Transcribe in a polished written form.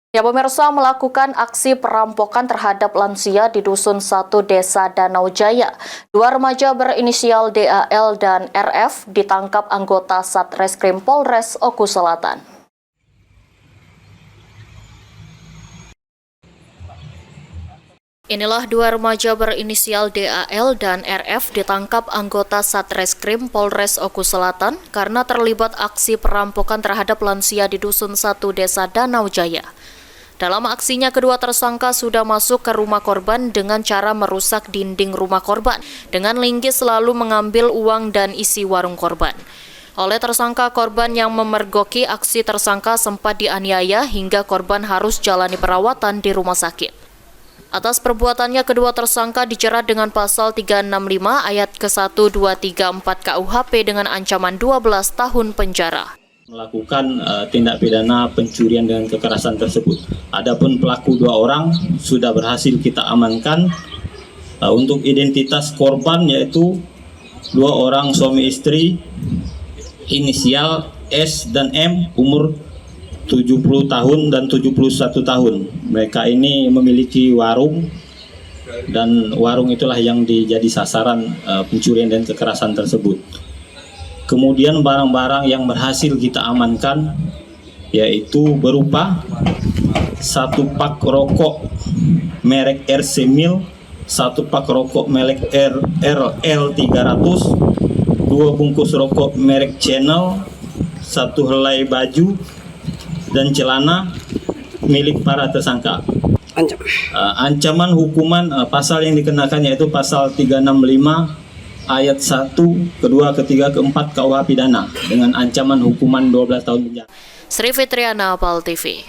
Ya, pemirsa, melakukan aksi perampokan terhadap lansia di Dusun 1 Desa Danau Jaya. Dua remaja berinisial DAL dan RF ditangkap anggota Satreskrim Polres Oku Selatan. Inilah dua remaja berinisial DAL dan RF ditangkap anggota Satreskrim Polres Oku Selatan karena terlibat aksi perampokan terhadap lansia di Dusun 1 Desa Danau Jaya. Dalam aksinya, kedua tersangka sudah masuk ke rumah korban dengan cara merusak dinding rumah korban, dengan linggis selalu mengambil uang dan isi warung korban. Oleh tersangka, korban yang memergoki aksi tersangka sempat dianiaya hingga korban harus jalani perawatan di rumah sakit. Atas perbuatannya, kedua tersangka dijerat dengan pasal 365 ayat ke-1, 2, 3, 4 KUHP dengan ancaman 12 tahun penjara. Melakukan tindak pidana pencurian dengan kekerasan tersebut. Adapun pelaku dua orang sudah berhasil kita amankan. Untuk identitas korban yaitu dua orang suami istri inisial S dan M, umur 70 tahun dan 71 tahun. Mereka ini memiliki warung dan warung itulah yang jadi sasaran pencurian dan kekerasan tersebut. Kemudian barang-barang yang berhasil kita amankan yaitu berupa satu pak rokok merek RC Mil, satu pak rokok merek RL 300, dua bungkus rokok merek Channel, satu helai baju dan celana milik para tersangka. Ancaman hukuman pasal yang dikenakan yaitu pasal 365 ayat 1, kedua, ketiga, keempat KUH pidana dengan ancaman hukuman 12 tahun penjara. Sri Fitriana, PAL TV.